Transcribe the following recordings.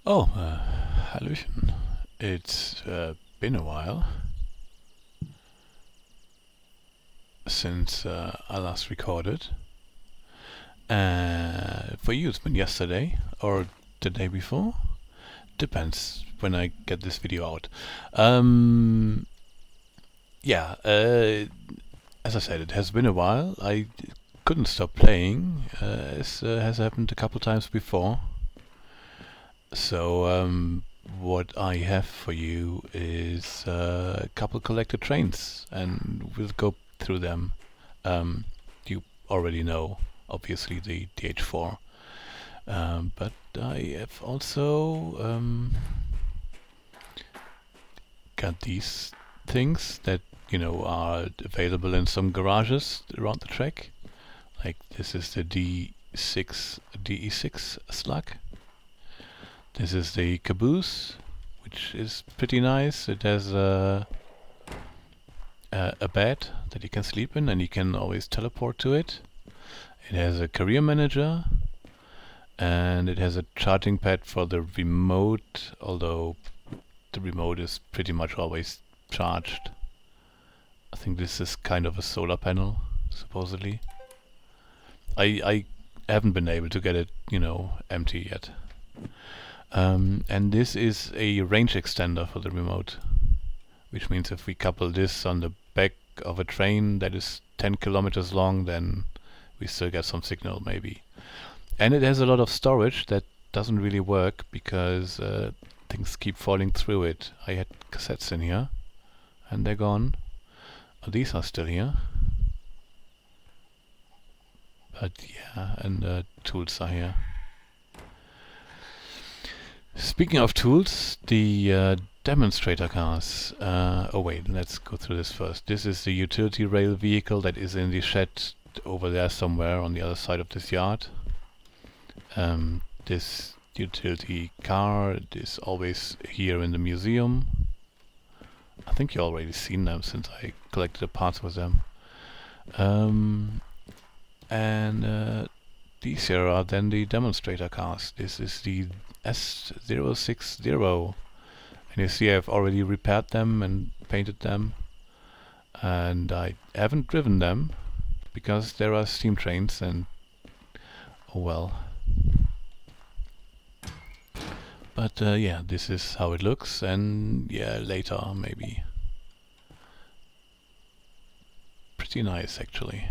Oh, Hallöchen. It's been a while since I last recorded. For you, it's been yesterday or the day before. Depends when I get this video out. Um, yeah, as I said, it has been a while. I couldn't stop playing, as has happened a couple times before. So, what I have for you is a couple collected trains, and we'll go through them. You already know, obviously, the DH4. But I have also got these things that, are available in some garages around the track. Like, this is the DE6 slug. This is the caboose, which is pretty nice. It has a bed that you can sleep in, and you can always teleport to it. It has a career manager, and it has a charging pad for the remote, although the remote is pretty much always charged. I think this is kind of a solar panel, supposedly. I haven't been able to get it, empty yet. And this is a range extender for the remote, which means if we couple this on the back of a train that is 10 kilometers long, then we still get some signal, maybe. And it has a lot of storage that doesn't really work because things keep falling through it. I had cassettes in here, and they're gone. Oh, these are still here. But yeah, and tools are here. Speaking of tools, the demonstrator cars. Oh wait, let's go through this first. This is the utility rail vehicle that is in the shed over there somewhere on the other side of this yard. This utility car is always here in the museum. I think you already seen them since I collected the parts with them. And these here are then the demonstrator cars. This is the S060, and you see I've already repaired them and painted them, and I haven't driven them because there are steam trains, and oh well. But yeah, this is how it looks, and yeah, later maybe. Pretty nice actually.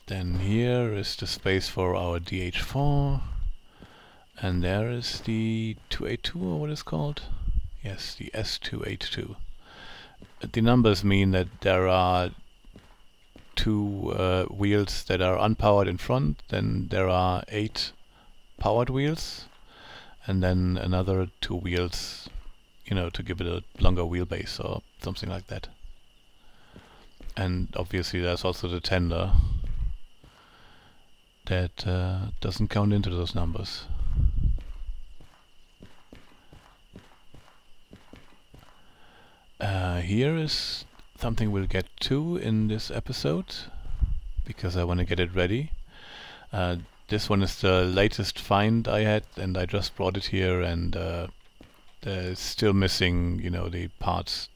Then here is the space for our DH4, and there is the 282, or what is called? Yes, the S282. The numbers mean that there are two wheels that are unpowered in front, then there are 8 powered wheels, and then another 2 wheels, to give it a longer wheelbase or something like that. And obviously there's also the tender that doesn't count into those numbers. Here is something we'll get to in this episode because I want to get it ready. This one is the latest find I had, and I just brought it here, and there's still missing, the parts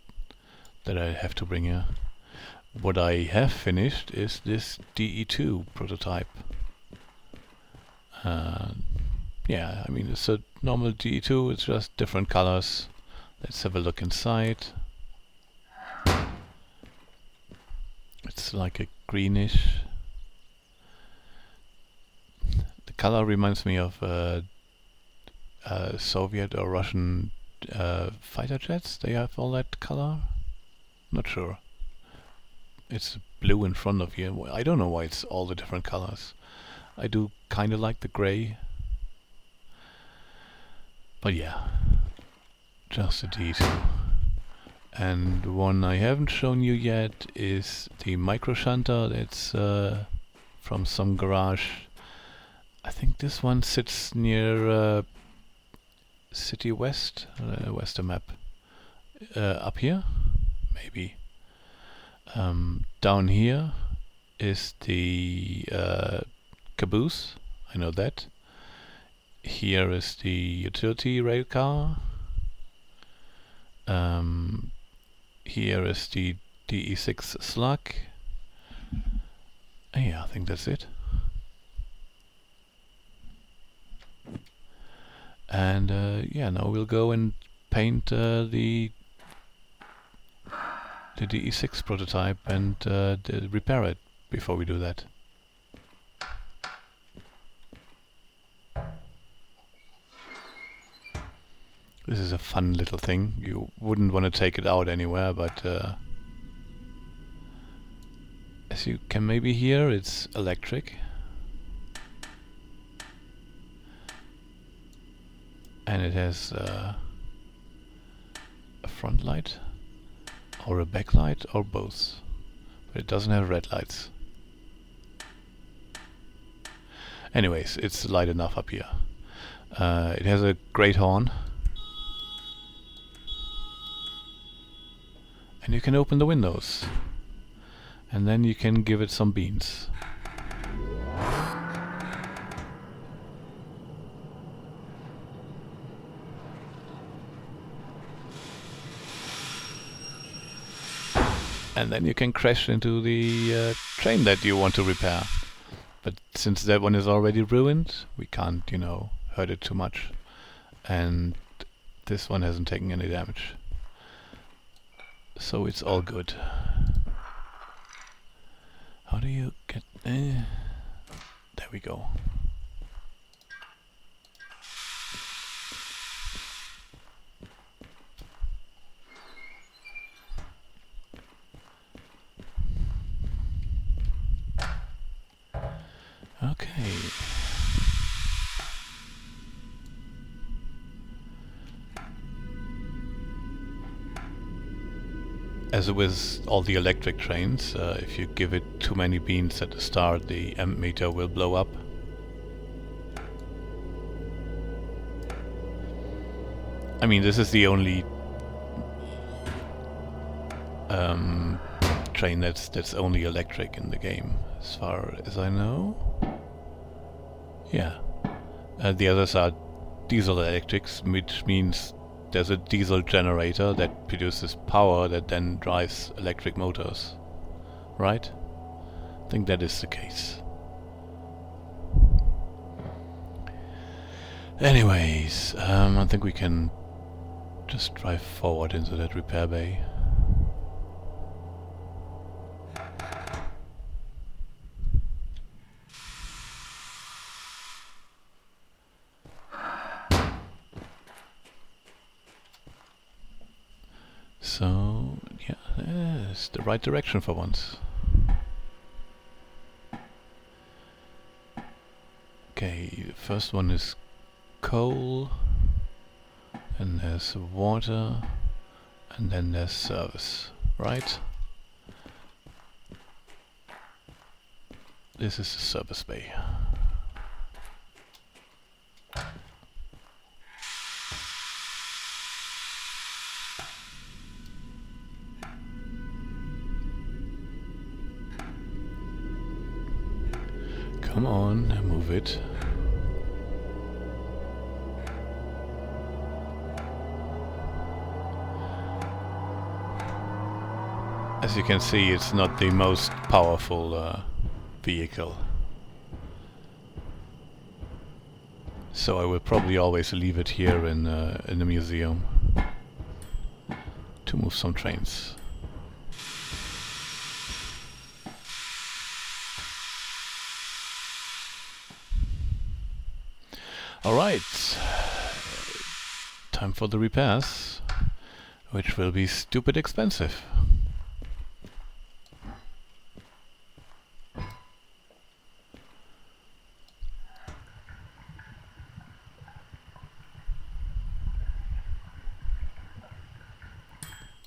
that I have to bring here. What I have finished is this DE2 prototype. Yeah, I mean, it's a normal DE2, it's just different colors. Let's have a look inside. It's like a greenish. The color reminds me of Soviet or Russian fighter jets. They have all that color. Not sure. It's blue in front of you. I don't know why it's all the different colors. I do kind of like the gray. But yeah, just a D2. And one I haven't shown you yet is the micro shunter. That's from some garage. I think this one sits near City West. Where's the map? Up here? Maybe. Down here is the caboose, I know that. Here is the utility rail car. Here is the DE6 slug. Yeah, I think that's it. And yeah, now we'll go and paint the DE6 prototype and repair it before we do that. This is a fun little thing. You wouldn't want to take it out anywhere, but as you can maybe hear, it's electric. And it has a front light, or a back light, or both. But it doesn't have red lights. Anyways, it's light enough up here. It has a great horn. And you can open the windows. And then you can give it some beans. And then you can crash into the train that you want to repair. But since that one is already ruined, we can't, you know, hurt it too much. And this one hasn't taken any damage. So it's all good. How do you get... there we go. Okay. As with all the electric trains, if you give it too many beans at the start, the amp meter will blow up. I mean, this is the only train that's only electric in the game, as far as I know. Yeah. The others are diesel electrics, which means there's a diesel generator that produces power that then drives electric motors. Right? I think that is the case. Anyways, I think we can just drive forward into that repair bay. So, yeah, it's the right direction for once. Okay, the first one is coal, and there's water, and then there's service, right? This is the service bay. Come on, move it. As you can see, it's not the most powerful vehicle. So I will probably always leave it here in the museum to move some trains. Alright, time for the repairs, which will be stupid expensive.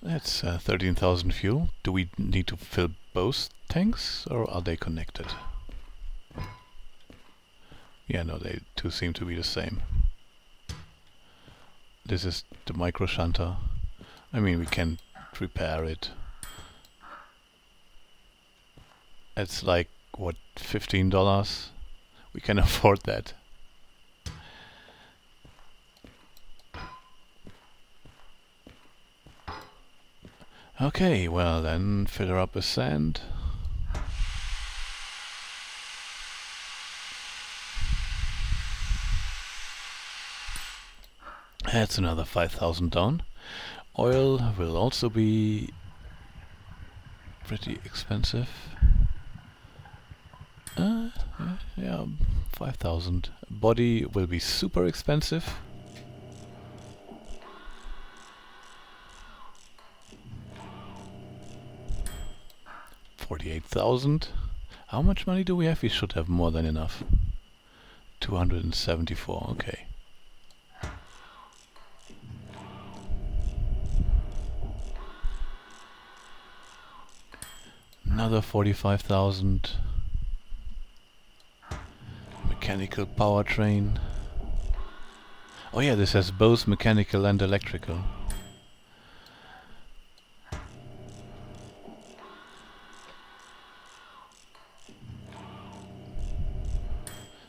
That's 13,000 fuel. Do we need to fill both tanks, or are they connected? Yeah, no, they two seem to be the same. This is the micro shunter. I mean, we can repair it. It's like, what, $15? We can afford that. Okay, well then fill her up with sand. That's another 5,000 down. Oil will also be pretty expensive. Yeah, 5,000. Body will be super expensive. $48,000. How much money do we have? We should have more than enough. 274, okay. Another 45,000. Mechanical powertrain. Oh yeah, this has both mechanical and electrical.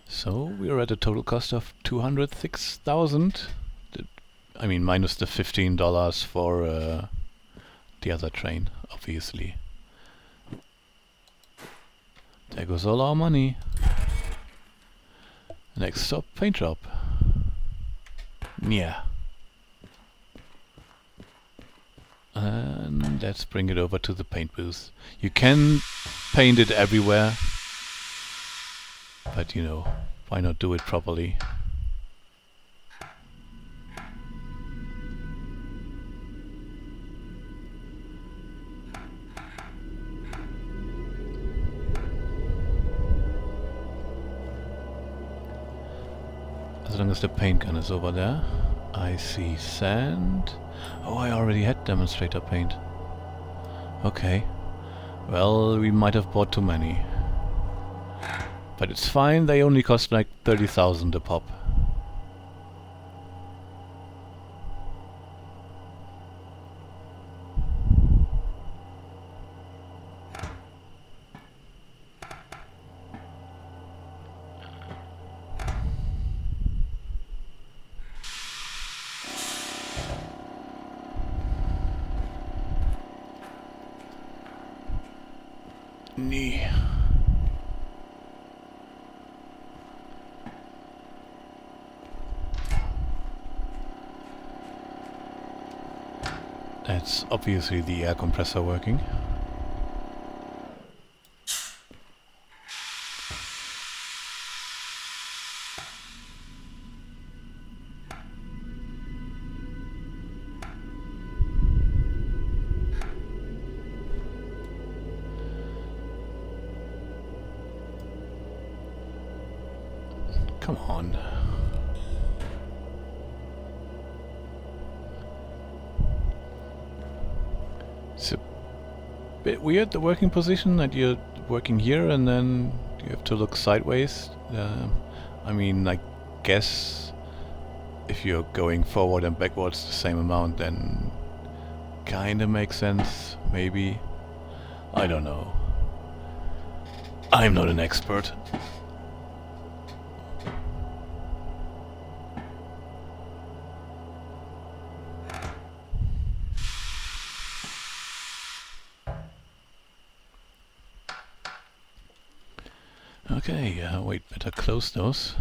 So we're at a total cost of 206,000. I mean, minus the $15 for the other train, obviously. There goes all our money. Next stop, paint shop. Yeah. And let's bring it over to the paint booth. You can paint it everywhere, but you know, why not do it properly? As long as the paint gun is over there. I see sand. Oh, I already had demonstrator paint. Okay. Well, we might have bought too many. But it's fine, they only cost like 30,000 a pop. Nee. That's obviously the air compressor working. Come on. It's a bit weird, the working position, that you're working here and then you have to look sideways. I mean, I guess if you're going forward and backwards the same amount, then kinda makes sense, maybe. I don't know. I'm not an expert. Okay, wait, better close those.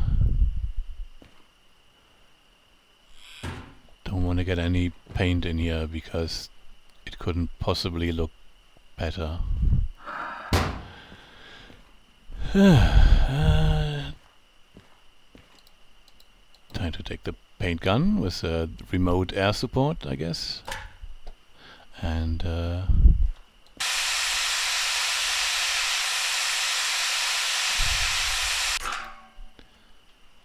Don't want to get any paint in here because it couldn't possibly look better. Time to take the paint gun with a remote air support, I guess. And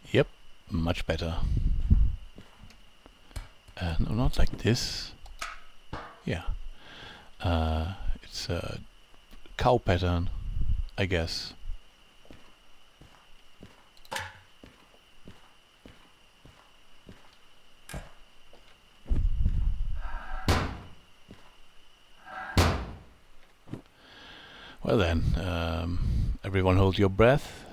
yep, much better. No, not like this. Yeah. It's a cow pattern, I guess. Well then, everyone hold your breath.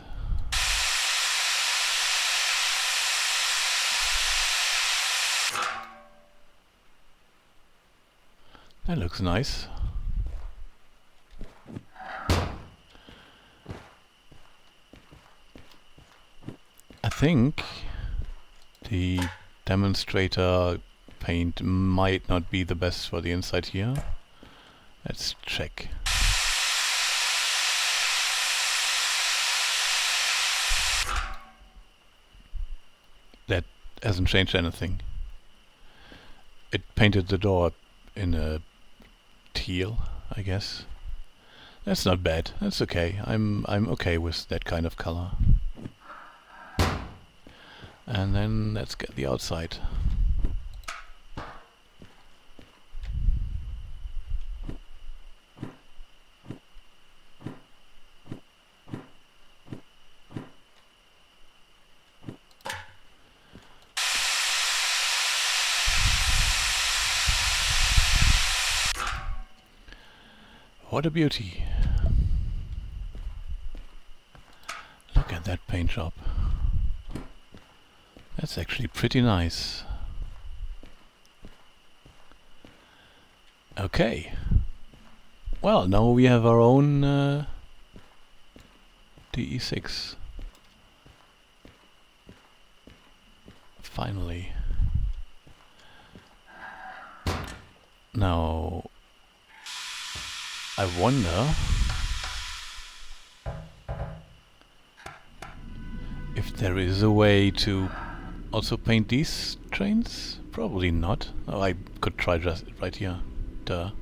That looks nice. I think the demonstrator paint might not be the best for the inside here. Let's check. That hasn't changed anything. It painted the door in a teal, I guess. That's not bad. That's okay. I'm okay with that kind of color. And then let's get the outside. What a beauty. Look at that paint job. That's actually pretty nice. Okay. Well, now we have our own DE6. Finally. Now, I wonder if there is a way to also paint these trains? Probably not. Oh, I could try just right here. Duh.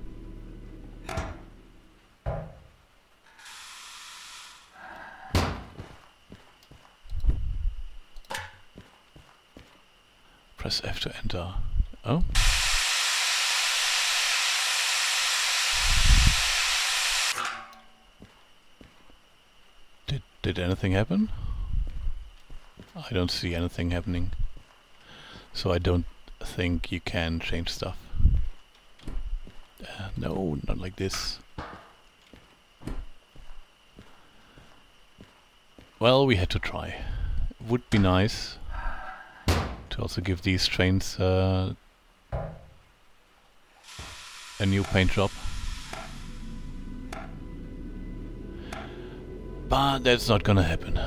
Press F to enter. Oh? Did anything happen? I don't see anything happening. So I don't think you can change stuff. No, not like this. Well, we had to try. Would be nice to also give these trains a new paint job. But that's not gonna happen.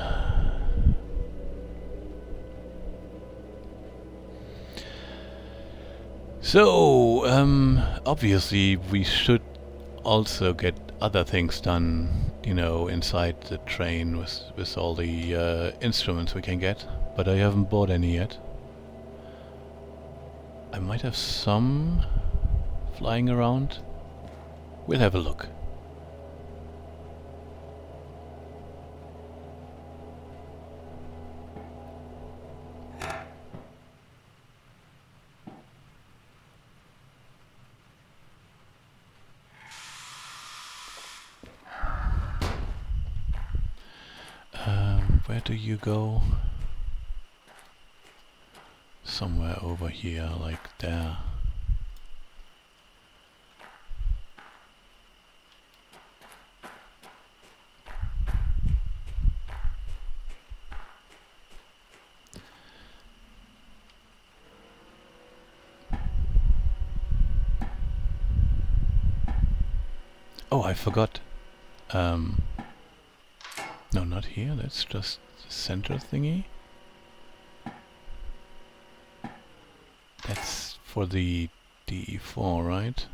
So, obviously we should also get other things done, you know, inside the train with all the instruments we can get, but I haven't bought any yet. I might have some flying around. We'll have a look. Where do you go? Somewhere over here, like there. Oh, I forgot. No, not here. That's just the center thingy. That's for the DE4, right?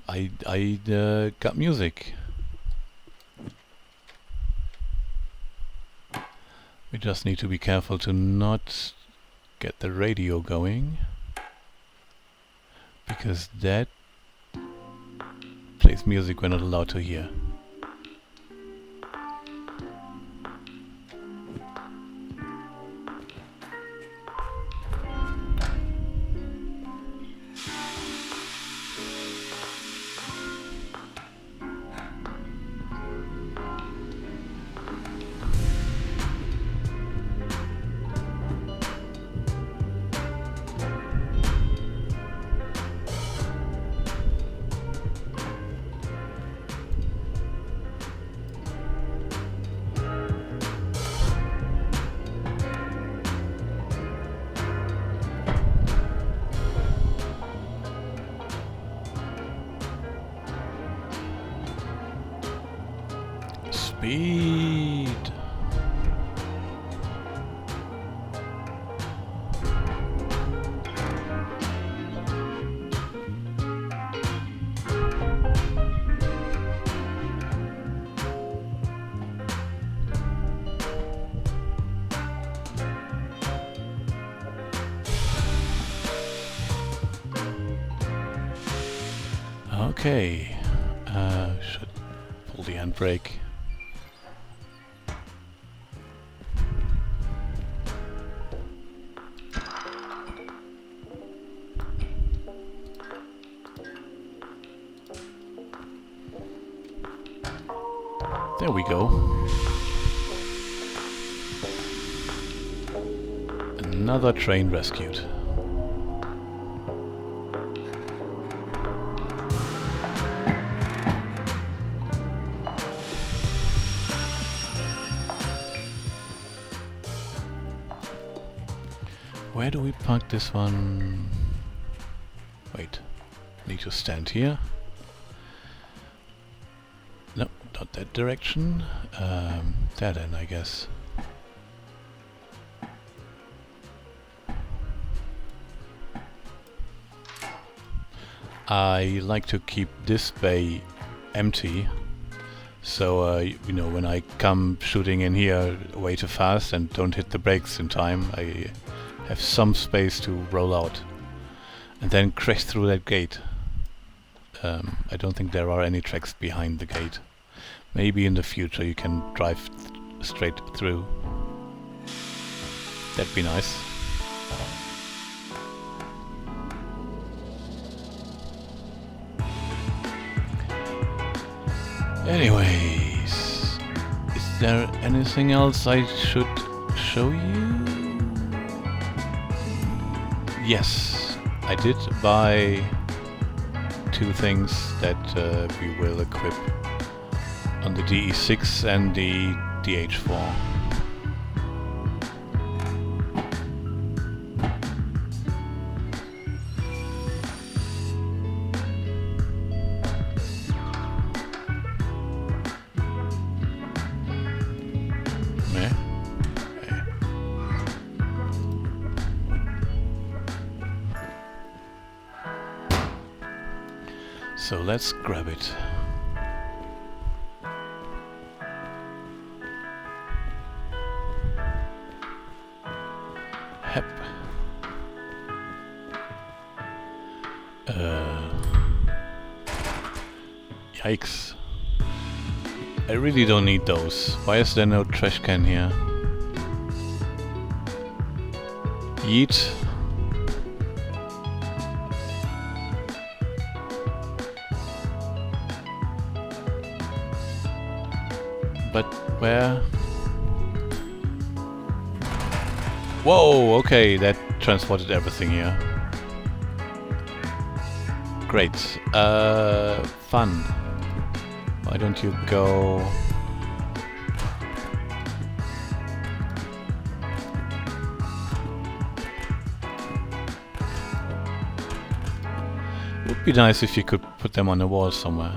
I got music. We just need to be careful to not get the radio going, because that plays music we're not allowed to hear. Speed! Okay, should pull the handbrake. There we go. Another train rescued. Where do we park this one? Wait, need to stand here. No, not that direction. There then, I guess. I like to keep this bay empty, so you know, when I come shooting in here way too fast and don't hit the brakes in time, I have some space to roll out and then crash through that gate. I don't think there are any tracks behind the gate. Maybe in the future you can drive straight through. That'd be nice. Anyways, is there anything else I should show you? Yes, I did buy two things that we will equip on the DE6 and the DH4. So let's grab it. Hep. Yikes. I really don't need those. Why is there no trash can here? Yeet. But where? Whoa, okay, that transported everything here. Great. Fun. Why don't you go... Would be nice if you could put them on the wall somewhere.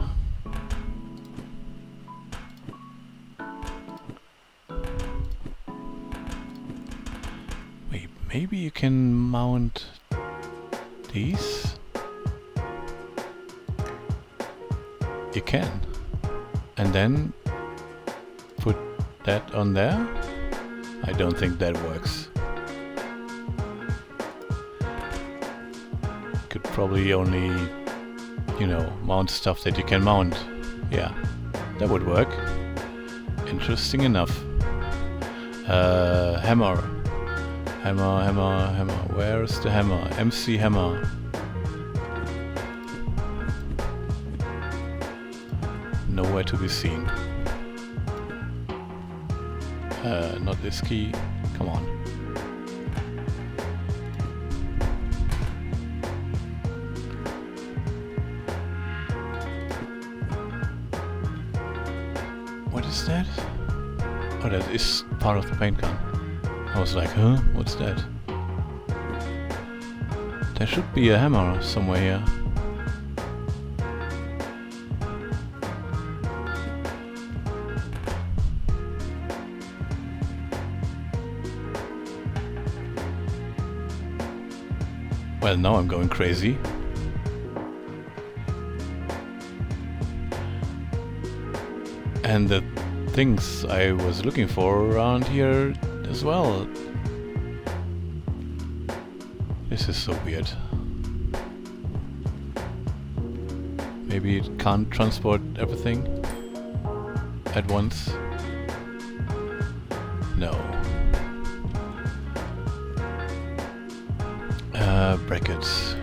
Maybe you can mount these? You can. And then put that on there? I don't think that works. Could probably only, you know, mount stuff that you can mount. Yeah, that would work. Interesting enough. Hammer. Hammer, hammer, hammer. Where's the hammer? MC hammer. Nowhere to be seen. Not this key. Come on. What is that? Oh, that is part of the paint gun. I was like, huh? What's that? There should be a hammer somewhere here. Well, now I'm going crazy. And the things I was looking for around here as well. This is so weird. Maybe it can't transport everything at once? No. Brackets.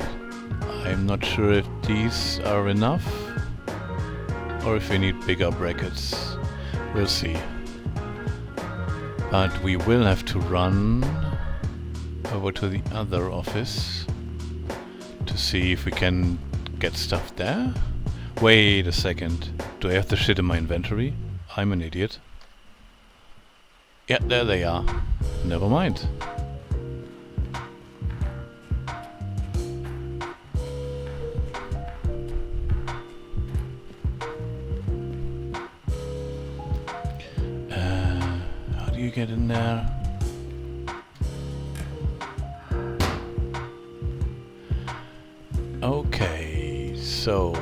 I'm not sure if these are enough or if we need bigger brackets. We'll see. But we will have to run over to the other office to see if we can get stuff there. Wait a second. Do I have the shit in my inventory? I'm an idiot. Yeah, there they are. Never mind. How do you get in there? Okay, so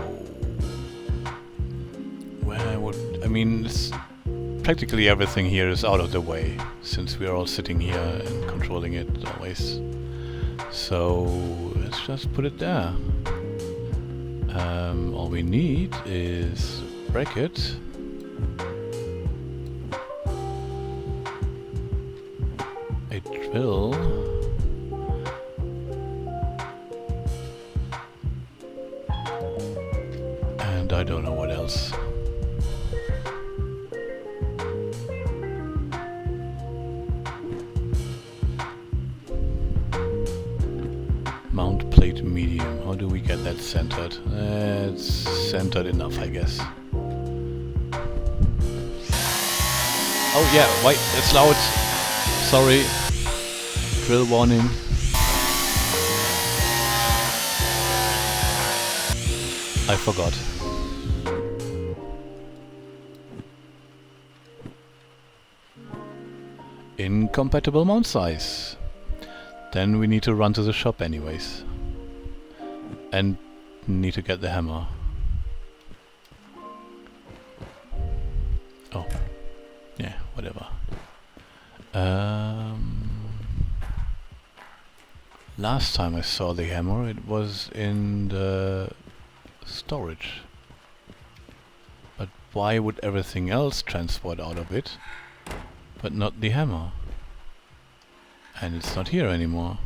where would I mean? Practically everything here is out of the way since we are all sitting here and controlling it always. So let's just put it there. All we need is a bracket. A drill. And I don't know what else. Mount plate medium. How do we get that centered? It's centered enough, I guess. Oh yeah, wait, it's loud. Sorry. Drill warning. I forgot. Incompatible mount size. Then we need to run to the shop anyways. And need to get the hammer. Oh. Yeah, whatever. Last time I saw the hammer, it was in the storage. But why would everything else transport out of it, but not the hammer? And it's not here anymore.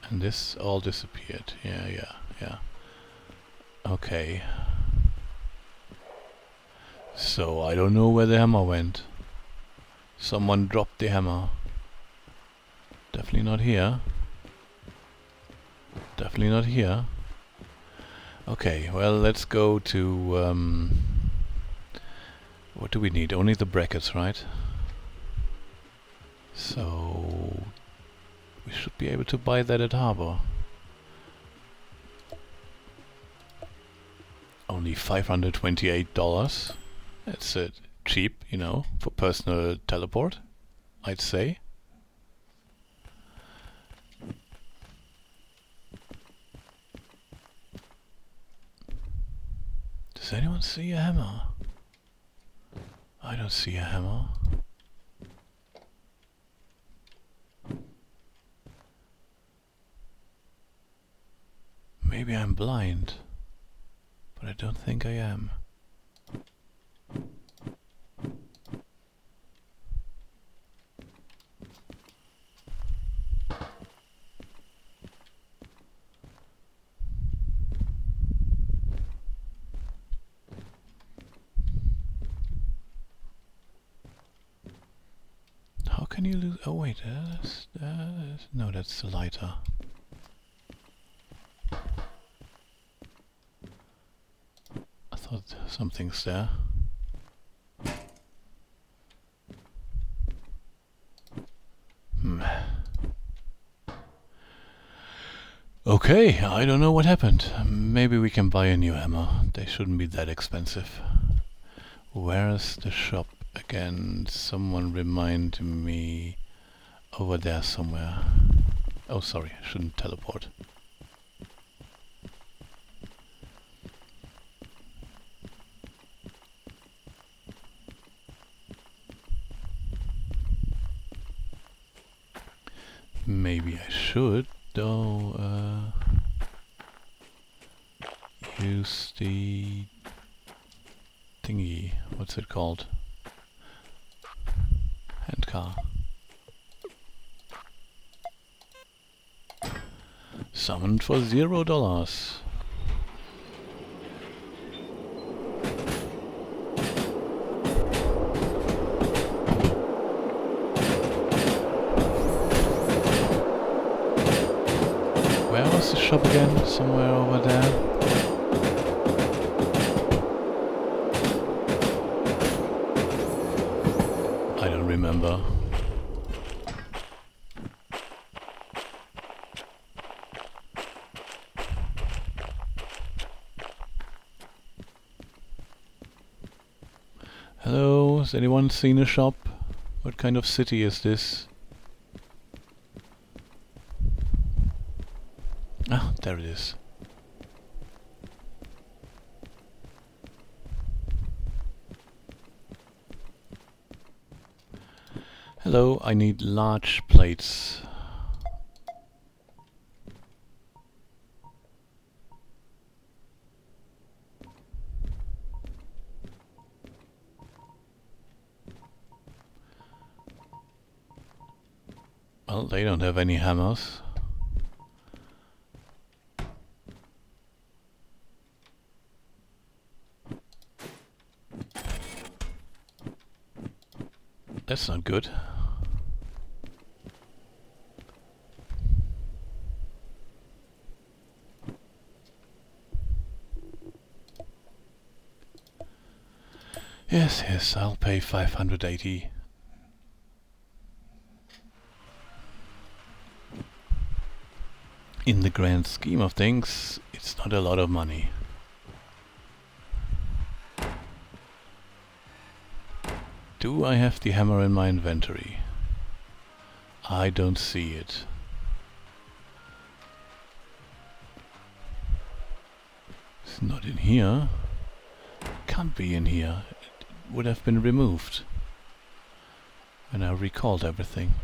And this all disappeared. Yeah. Okay. So I don't know where the hammer went. Someone dropped the hammer. Definitely not here. Definitely not here. Okay, well, let's go to... what do we need? Only the brackets, right? So... we should be able to buy that at Harbor. Only $528. That's cheap, you know, for personal teleport, I'd say. Does anyone see a hammer? I don't see a hammer. Maybe I'm blind, but I don't think I am. How can you lose? Oh wait, no, that's the lighter. I thought something's there. Okay, I don't know what happened. Maybe we can buy a new hammer. They shouldn't be that expensive. Where is the shop again? Someone remind me. Over there somewhere. Oh, sorry, I shouldn't teleport. Maybe I should, though, use the thingy. What's it called? Handcar. Summoned for $0. Where was the shop again? Somewhere over there. I don't remember. Hello, has anyone seen a shop? What kind of city is this? Ah, there it is. Hello, I need large plates. Well, they don't have any hammers. That's not good. Yes, I'll pay 580. In the grand scheme of things, it's not a lot of money. Do I have the hammer in my inventory? I don't see it. It's not in here. Can't be in here. It would have been removed when I recalled everything.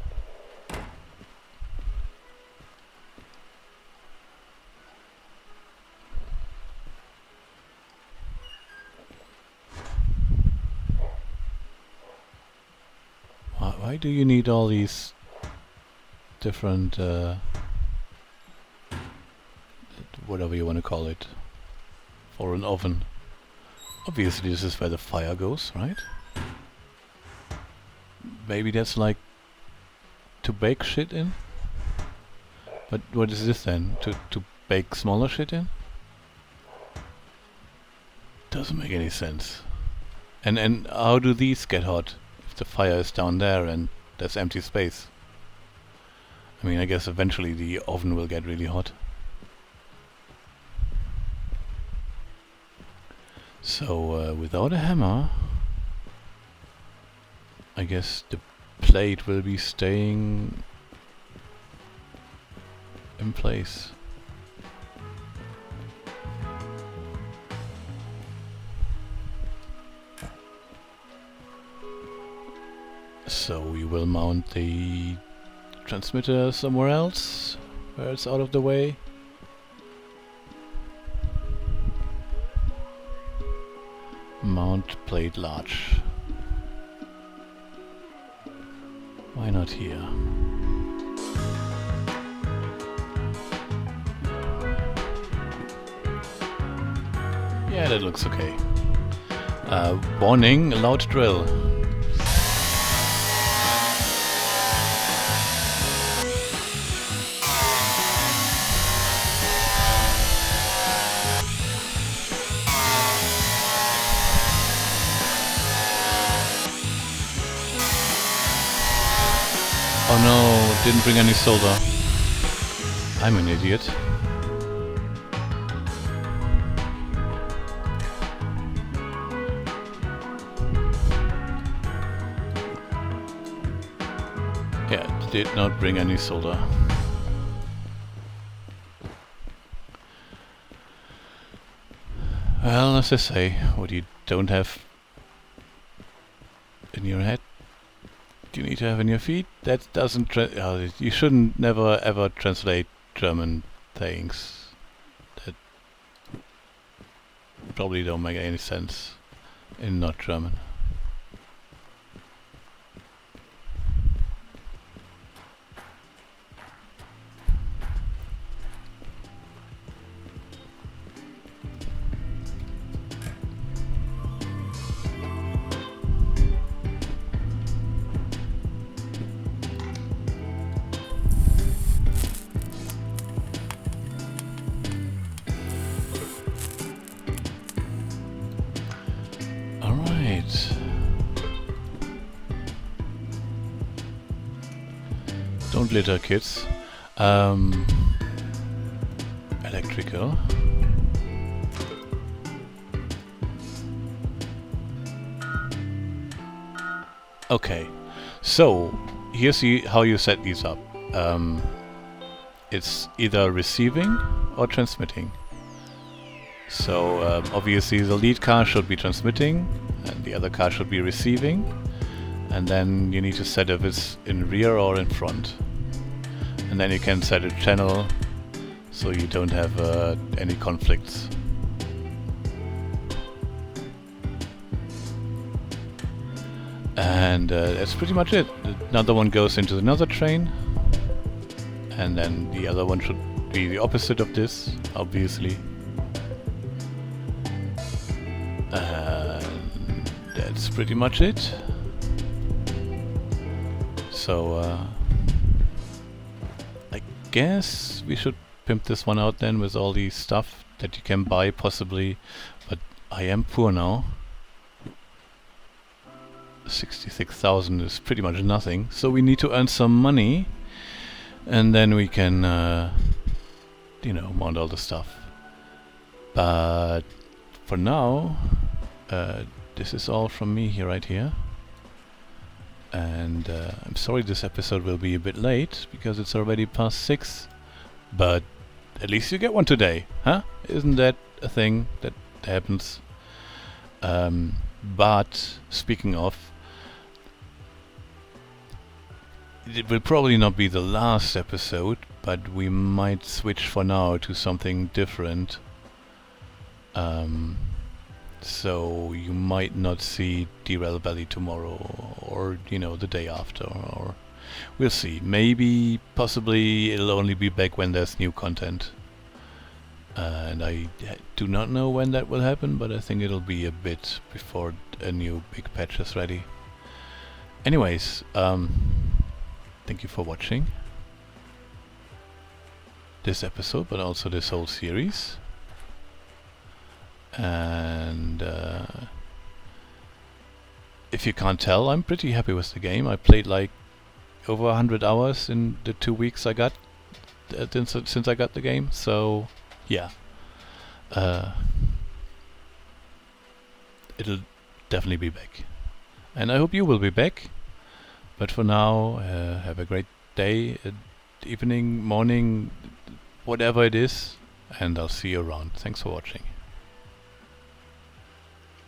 Why do you need all these different whatever you want to call it for an oven? Obviously this is where the fire goes, right? Maybe that's like to bake shit in? But what is this then? To bake smaller shit in? Doesn't make any sense. And how do these get hot? If the fire is down there and there's empty space. I mean, I guess eventually the oven will get really hot. So, without a hammer, I guess the plate will be staying in place. So we will mount the transmitter somewhere else, where it's out of the way. Mount plate large. Why not here? Yeah, that looks okay. Warning, loud drill. Oh no, didn't bring any solder. I'm an idiot. Yeah, did not bring any solder. Well, as I say, what you don't have in your head, you need to have in your feet. That doesn't. You shouldn't never ever translate German things. That probably don't make any sense in not German. Don't litter, kids. Electrical. Okay, so here's how you set these up. It's either receiving or transmitting. So obviously the lead car should be transmitting and the other car should be receiving, and then you need to set if it's in rear or in front, and then you can set a channel so you don't have any conflicts. And that's pretty much it. Another one goes into another train, and then the other one should be the opposite of this, obviously. And that's pretty much it. So I guess we should pimp this one out then with all the stuff that you can buy possibly, but I am poor now. 66,000 is pretty much nothing, so we need to earn some money, and then we can you know, mount all the stuff. But for now, this is all from me here, right here. And I'm sorry this episode will be a bit late, because it's already past 6, but at least you get one today, huh? Isn't that a thing that happens? But speaking of, it will probably not be the last episode, but we might switch for now to something different. So you might not see Derail Valley tomorrow, or you know, the day after, or we'll see. Maybe, possibly, it'll only be back when there's new content. And I do not know when that will happen, but I think it'll be a bit before a new big patch is ready. Anyways, thank you for watching this episode, but also this whole series. And if you can't tell, I'm pretty happy with the game. I played like over 100 hours in the 2 weeks I got since I got the game. So yeah, it'll definitely be back, and I hope you will be back. But for now, have a great day, evening, morning, whatever it is, and I'll see you around. Thanks for watching.